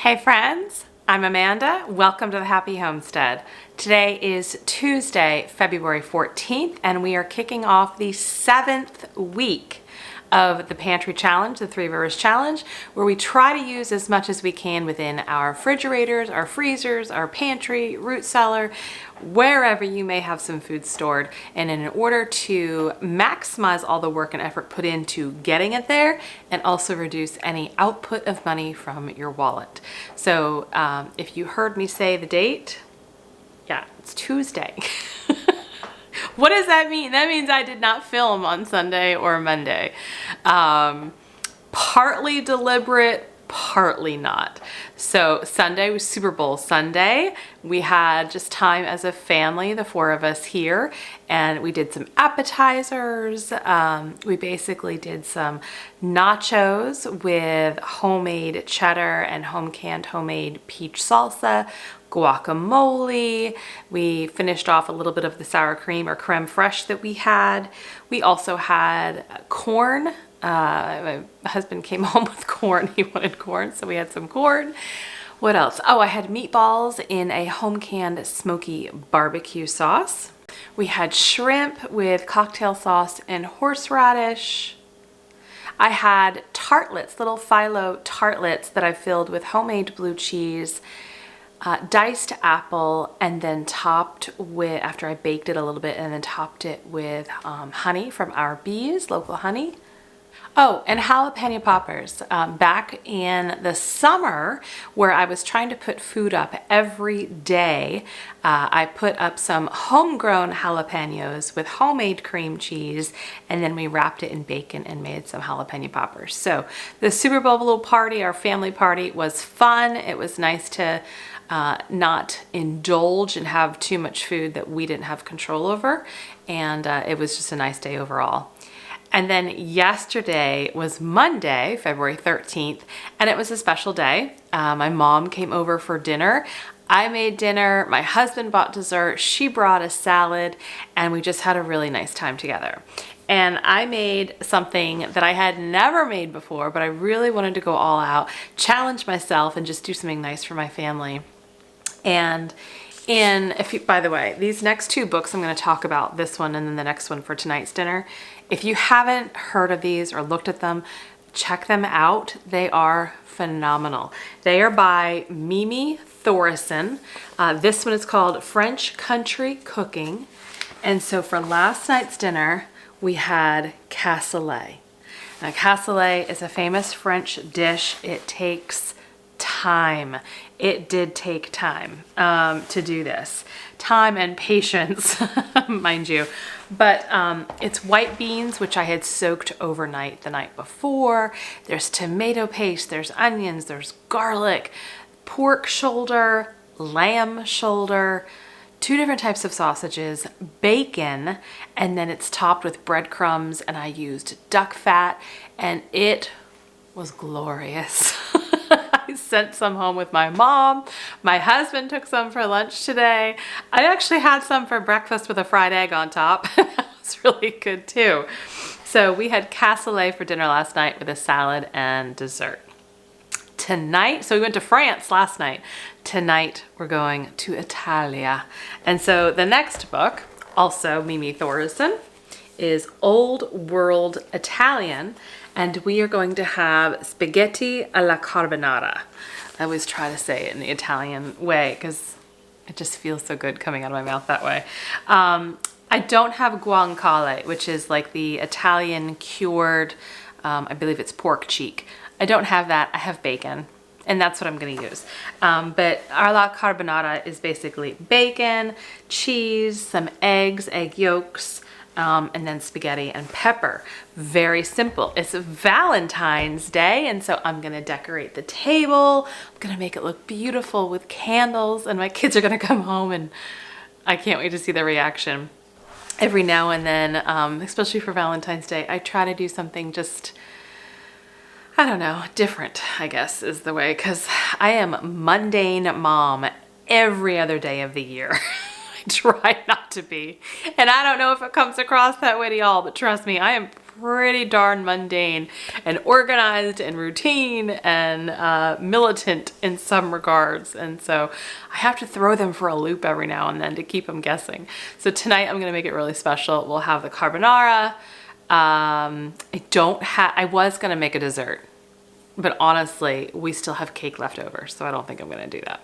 Hey friends, I'm Amanda. Welcome to the Happy Homestead. Today is Tuesday, February 14th, and we are kicking off the 7th week of the Pantry Challenge, the 3 Rivers Challenge, where we try to use as much as we can within our refrigerators, our freezers, our pantry, root cellar, wherever you may have some food stored. And in order to maximize all the work and effort put into getting it there and also reduce any output of money from your wallet. So if you heard me say the date, yeah, it's Tuesday. What does that mean? That means I did not film on Sunday or Monday. Partly deliberate, partly not. So Sunday was Super Bowl Sunday. We had just time as a family, the 4 of us here, and we did some appetizers. We basically did some nachos with homemade cheddar and home-canned homemade peach salsa, guacamole. We finished off a little bit of the sour cream or creme fraiche that we had. We also had corn. My husband came home with corn. He wanted corn, so we had some corn. What else? Oh, I had meatballs in a home-canned smoky barbecue sauce. We had shrimp with cocktail sauce and horseradish. I had tartlets, little phyllo tartlets that I filled with homemade blue cheese, diced apple, and then topped with, after I baked it a little bit, and then topped it with honey from our bees, local honey. Oh, and jalapeno poppers. Back in the summer, where I was trying to put food up every day, I put up some homegrown jalapenos with homemade cream cheese, and then we wrapped it in bacon and made some jalapeno poppers. So the Super Bowl party, our family party, was fun. It was nice to not indulge and have too much food that we didn't have control over, and it was just a nice day overall. And then yesterday was Monday, February 13th, and it was a special day. My mom came over for dinner. I made dinner, my husband bought dessert, she brought a salad, and we just had a really nice time together. And I made something that I had never made before, but I really wanted to go all out, challenge myself, and just do something nice for my family. And by the way, these next 2 books, I'm going to talk about this one and then the next one for tonight's dinner. If you haven't heard of these or looked at them, check them out. They are phenomenal. They are by Mimi Thoresen. This one is called French Country Cooking. And so for last night's dinner, we had cassoulet. Now, cassoulet is a famous French dish. It takes time. It did take time to do this. Time and patience, mind you. But it's white beans, which I had soaked overnight the night before. There's tomato paste, there's onions, there's garlic, pork shoulder, lamb shoulder, 2 different types of sausages, bacon, and then it's topped with breadcrumbs, and I used duck fat, and it was glorious. I sent some home with my mom. My husband took some for lunch today. I actually had some for breakfast with a fried egg on top. That was really good too. So we had cassoulet for dinner last night with a salad and dessert. Tonight, so we went to France last night. Tonight we're going to Italia. And so the next book, also Mimi Thoresen, is Old World Italian, and we are going to have spaghetti alla carbonara. I always try to say it in the Italian way because it just feels so good coming out of my mouth that way. I don't have guanciale, which is like the Italian cured, I believe it's pork cheek. I don't have that. I have bacon, and that's what I'm going to use. But alla carbonara is basically bacon, cheese, some eggs, egg yolks, and then spaghetti and pepper. Very simple. It's Valentine's Day, and so I'm gonna decorate the table. I'm gonna make it look beautiful with candles, and my kids are gonna come home, and I can't wait to see their reaction. Every now and then, especially for Valentine's Day, I try to do something just, I don't know, different, I guess is the way, because I am mundane mom every other day of the year. Try not to be. And I don't know if it comes across that way to y'all, but trust me, I am pretty darn mundane and organized and routine and militant in some regards. And so I have to throw them for a loop every now and then to keep them guessing. So tonight I'm gonna make it really special. We'll have the carbonara. I was gonna make a dessert, but honestly, we still have cake left over, so I don't think I'm gonna do that.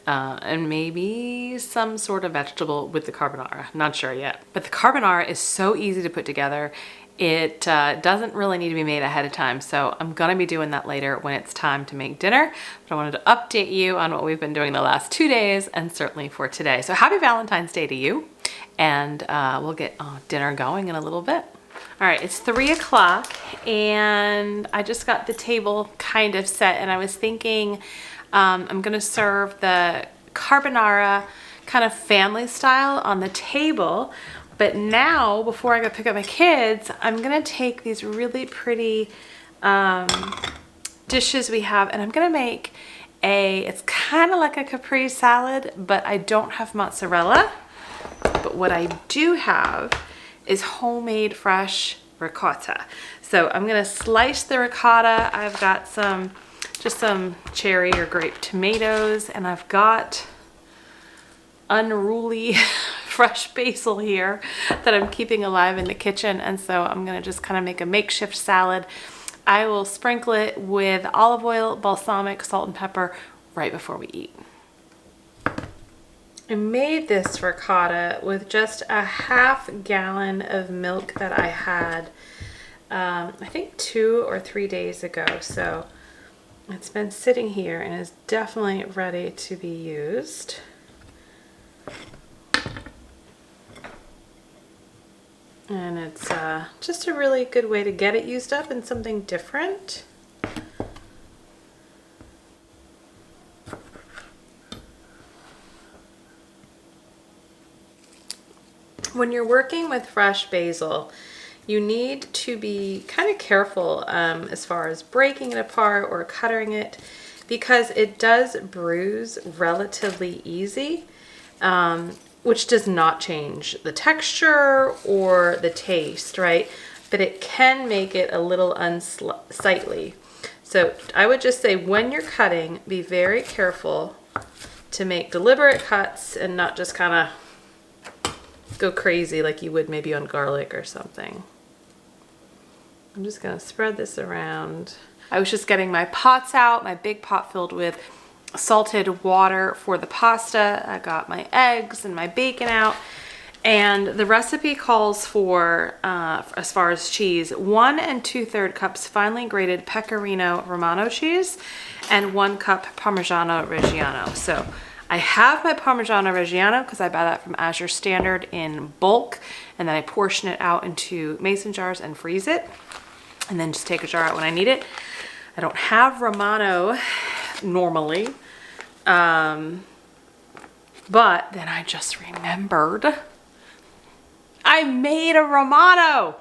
And maybe some sort of vegetable with the carbonara. Not sure yet. But the carbonara is so easy to put together. It doesn't really need to be made ahead of time, so I'm gonna be doing that later when it's time to make dinner. But I wanted to update you on what we've been doing the last 2 days and certainly for today. So happy Valentine's Day to you, and we'll get dinner going in a little bit. All right, it's 3 o'clock and I just got the table kind of set, and I was thinking I'm gonna serve the carbonara kind of family style on the table. But now, before I go pick up my kids, I'm gonna take these really pretty dishes we have, and I'm gonna make it's kind of like a Capri salad, but I don't have mozzarella. But what I do have is homemade fresh ricotta. So I'm gonna slice the ricotta. I've got just some cherry or grape tomatoes, and I've got unruly fresh basil here that I'm keeping alive in the kitchen. And so I'm gonna just kind of make a makeshift salad. I will sprinkle it with olive oil, balsamic, salt and pepper right before we eat. I made this ricotta with just a half gallon of milk that I had, I think 2 or 3 days ago. So it's been sitting here and is definitely ready to be used. And it's just a really good way to get it used up in something different. When you're working with fresh basil, you need to be kind of careful as far as breaking it apart or cutting it, because it does bruise relatively easy, which does not change the texture or the taste, right? But it can make it a little unsightly. So I would just say when you're cutting, be very careful to make deliberate cuts and not just kind of go crazy like you would maybe on garlic or something. I'm just gonna spread this around. I was just getting my pots out, my big pot filled with salted water for the pasta. I got my eggs and my bacon out, and the recipe calls for, as far as cheese, 1 2/3 cups finely grated Pecorino Romano cheese and 1 cup Parmigiano Reggiano. So I have my Parmigiano Reggiano because I buy that from Azure Standard in bulk, and then I portion it out into mason jars and freeze it, and then just take a jar out when I need it. I don't have Romano normally, but then I just remembered I made a Romano.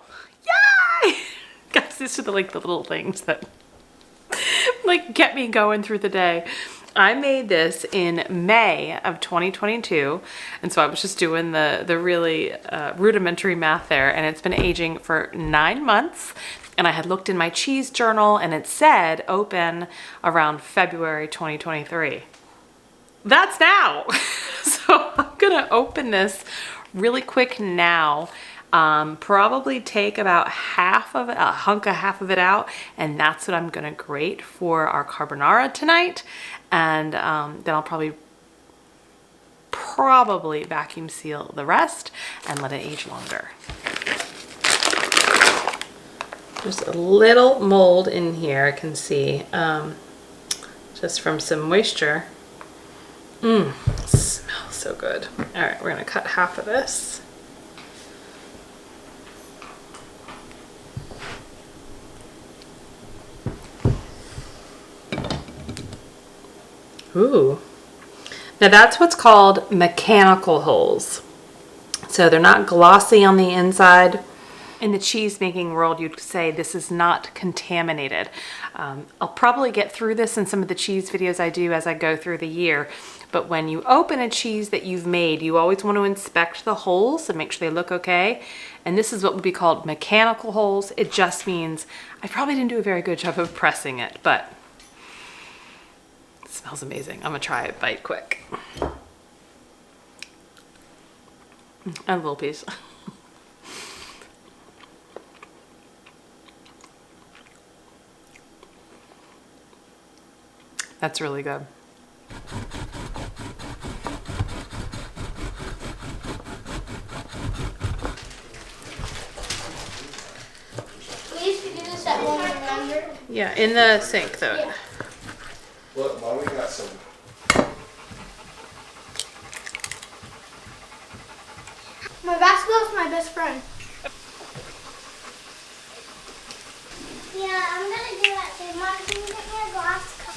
Yay! Guys, these are the little things that get me going through the day. I made this in May of 2022, and so I was just doing the really rudimentary math there, and it's been aging for 9 months. And I had looked in my cheese journal and it said open around February 2023. That's now. So I'm gonna open this really quick now. Probably take about half of it, a hunk of half of it out, and that's what I'm gonna grate for our carbonara tonight. And then I'll probably vacuum seal the rest and let it age longer. There's a little mold in here, I can see, just from some moisture. Smells so good. All right, we're gonna cut half of this. Ooh. Now that's what's called mechanical holes. So they're not glossy on the inside. In the cheese making world, you'd say this is not contaminated. I'll probably get through this in some of the cheese videos I do as I go through the year, But when you open a cheese that you've made, you always want to inspect the holes and make sure they look okay. And this is what would be called mechanical holes. It just means I probably didn't do a very good job of pressing it, but it smells amazing. I'm gonna try it, bite quick. A little piece. That's really good. We used to do this at home, remember? Yeah, in the sink though. Yeah. Look, Mom, we got some. My basketball is my best friend. Yeah, I'm gonna do that too. Mom, can you get me a glass cup?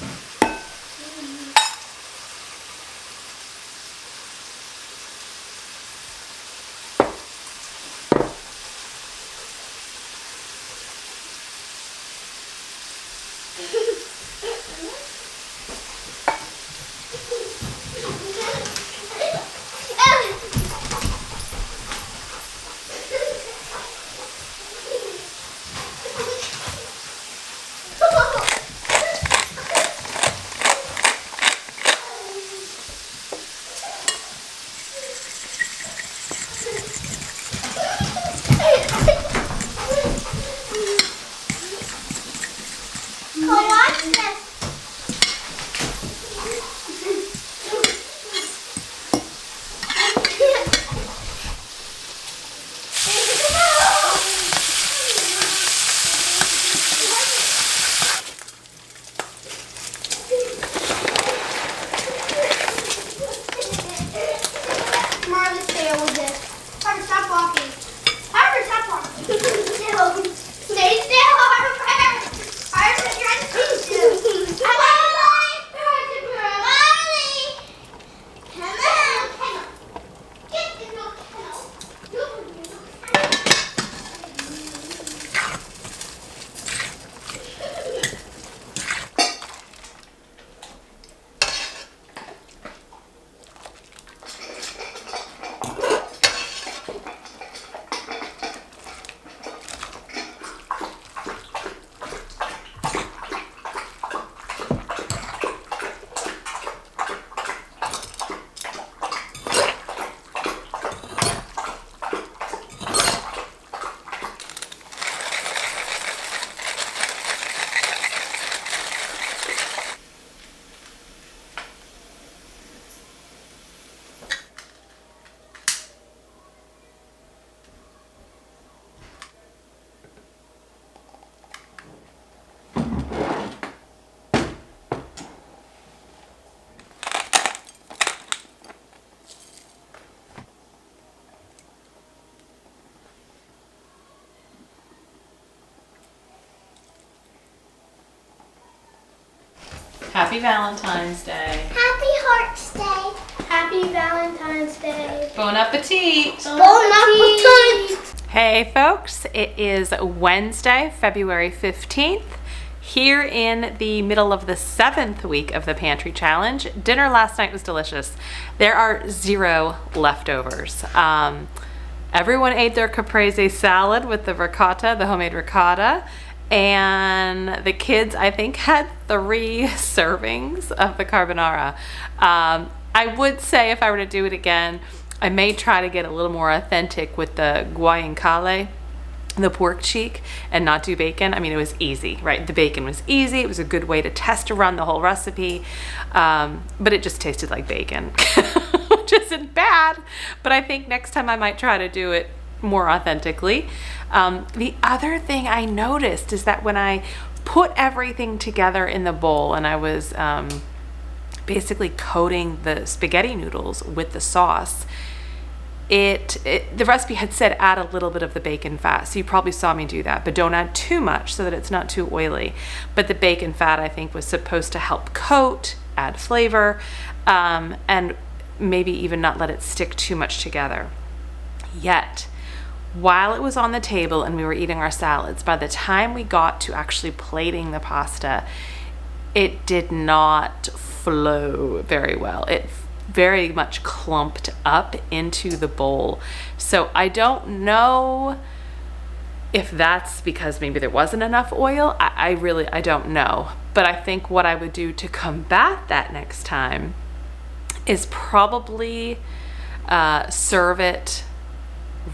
Happy Valentine's Day. Happy Hearts Day. Happy Valentine's Day. Bon appetit. Bon appetit. Hey folks, it is Wednesday, February 15th. Here in the middle of the 7th week of the Pantry Challenge. Dinner last night was delicious. There are 0 leftovers. Everyone ate their caprese salad with the ricotta, the homemade ricotta. And the kids, I think, had 3 servings of the carbonara. I would say if I were to do it again, I may try to get a little more authentic with the guanciale, the pork cheek, and not do bacon. I mean, it was easy, right? The bacon was easy. It was a good way to test to run the whole recipe, but it just tasted like bacon, which isn't bad. But I think next time I might try to do it more authentically. The other thing I noticed is that when I put everything together in the bowl and I was basically coating the spaghetti noodles with the sauce, the recipe had said add a little bit of the bacon fat, so you probably saw me do that, but don't add too much so that it's not too oily. But the bacon fat, I think, was supposed to help coat, add flavor, and maybe even not let it stick too much together. Yet while it was on the table and we were eating our salads, by the time we got to actually plating the pasta, it did not flow very well. very much clumped up into the bowl. So I don't know if that's because maybe there wasn't enough oil. I don't know. But I think what I would do to combat that next time is probably serve it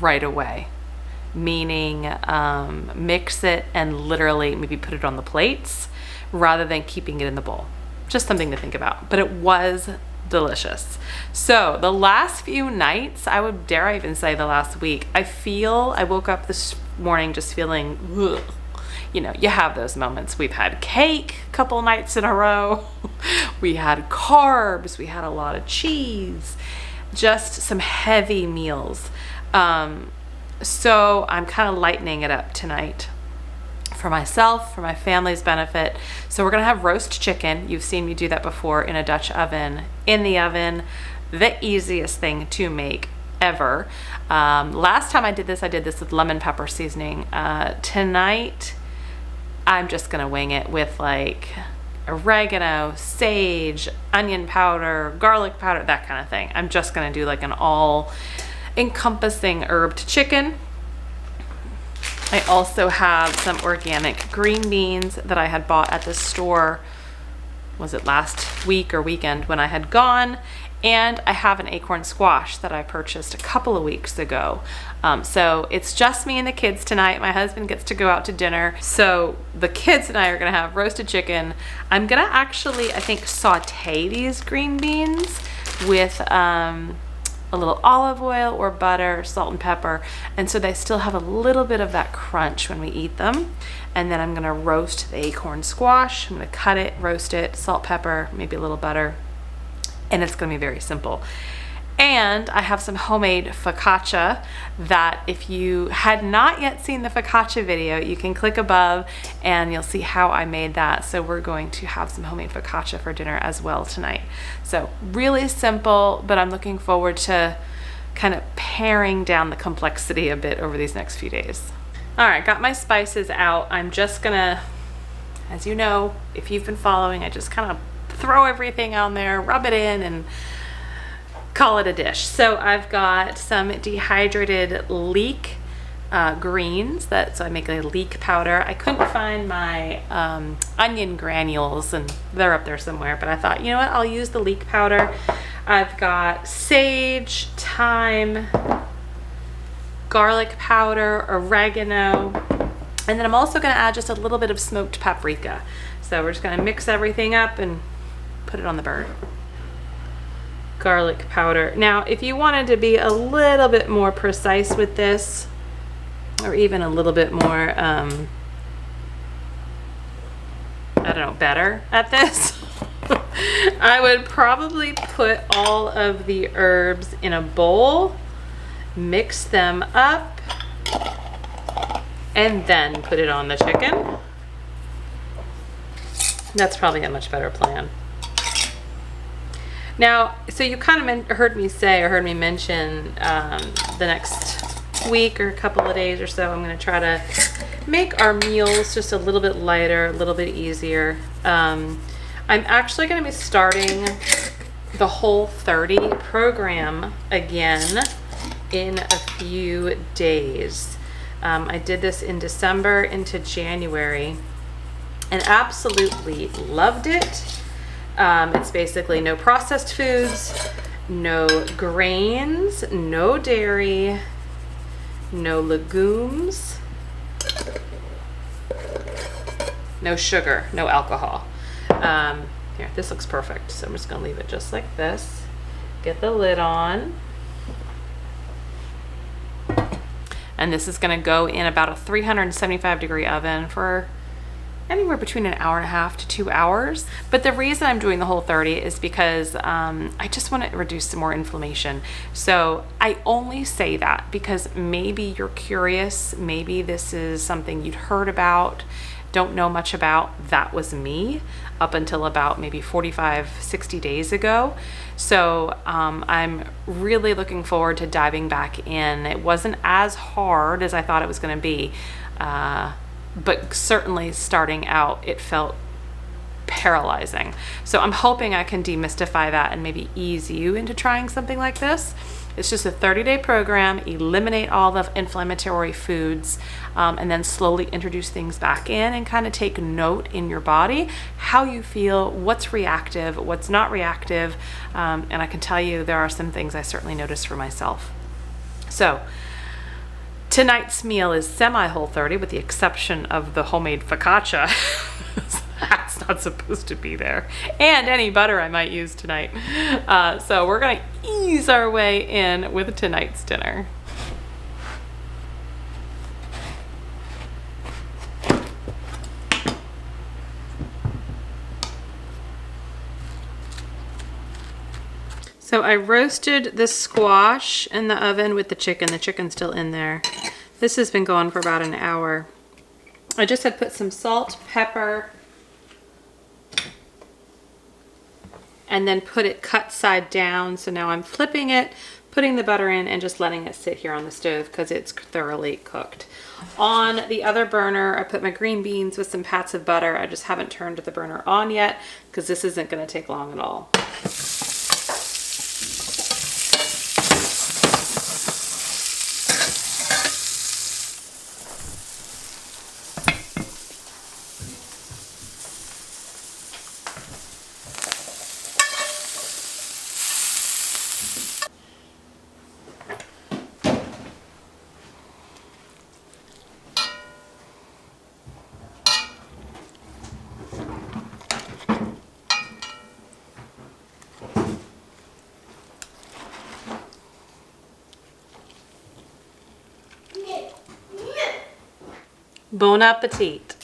right away. Meaning mix it and literally maybe put it on the plates rather than keeping it in the bowl. Just something to think about. But it was delicious. So the last few nights, dare I even say the last week, I woke up this morning just feeling, ugh. You know, you have those moments. We've had cake a couple nights in a row. We had carbs. We had a lot of cheese. Just some heavy meals. So I'm kind of lightening it up tonight for myself, for my family's benefit. So we're gonna have roast chicken. You've seen me do that before in a Dutch oven, in the oven. The easiest thing to make ever. Last time I did this with lemon pepper seasoning. Tonight, I'm just gonna wing it with like oregano, sage, onion powder, garlic powder, that kind of thing. I'm just gonna do like an all encompassing herbed chicken. I also have some organic green beans that I had bought at the store, was it last week or weekend when I had gone? And I have an acorn squash that I purchased a couple of weeks ago. So it's just me and the kids tonight. My husband gets to go out to dinner. So the kids and I are gonna have roasted chicken. I'm gonna actually, I think, saute these green beans with a little olive oil or butter, salt and pepper. And so they still have a little bit of that crunch when we eat them. And then I'm gonna roast the acorn squash. I'm gonna cut it, roast it, salt, pepper, maybe a little butter. And it's gonna be very simple. And I have some homemade focaccia that if you had not yet seen the focaccia video, you can click above and you'll see how I made that. So we're going to have some homemade focaccia for dinner as well tonight. So really simple, but I'm looking forward to kind of paring down the complexity a bit over these next few days. All right, got my spices out. I'm just gonna, as you know, if you've been following, I just kind of throw everything on there, rub it in, and call it a dish. So I've got some dehydrated leek greens. So I make a leek powder. I couldn't find my onion granules, and they're up there somewhere, but I thought, you know what, I'll use the leek powder. I've got sage, thyme, garlic powder, oregano, and then I'm also going to add just a little bit of smoked paprika. So we're just going to mix everything up and put it on the burn. Garlic powder. Now, if you wanted to be a little bit more precise with this, or even a little bit more, I don't know, better at this, I would probably put all of the herbs in a bowl, mix them up, and then put it on the chicken. That's probably a much better plan. Now, so you kind of heard me mention the next week or a couple of days or so, I'm going to try to make our meals just a little bit lighter, a little bit easier. I'm actually going to be starting the Whole30 program again in a few days. I did this in December into January and absolutely loved it. It's basically no processed foods, no grains, no dairy, no legumes, no sugar, no alcohol. Here, this looks perfect. So I'm just gonna leave it just like this. Get the lid on. And this is gonna go in about a 375-degree oven for anywhere between an hour and a half to 2 hours. But the reason I'm doing the Whole30 is because I just want to reduce some more inflammation. So I only say that because maybe you're curious, maybe this is something you'd heard about, don't know much about. That was me up until about maybe 45-60 days ago. So I'm really looking forward to diving back in. It wasn't as hard as I thought it was going to be. But certainly starting out, it felt paralyzing. So I'm hoping I can demystify that and maybe ease you into trying something like this. It's just a 30-day program, eliminate all the inflammatory foods, and then slowly introduce things back in and kind of take note in your body, how you feel, what's reactive, what's not reactive. And I can tell you there are some things I certainly noticed for myself. So tonight's meal is semi-whole 30 with the exception of the homemade focaccia. That's not supposed to be there. And any butter I might use tonight. So we're gonna ease our way in with tonight's dinner. So I roasted the squash in the oven with the chicken. The chicken's still in there. This has been going for about an hour. I just had put some salt, pepper, and then put it cut side down. So now I'm flipping it, putting the butter in, and just letting it sit here on the stove because it's thoroughly cooked. On the other burner, I put my green beans with some pats of butter. I just haven't turned the burner on yet because this isn't going to take long at all. Bon appetit.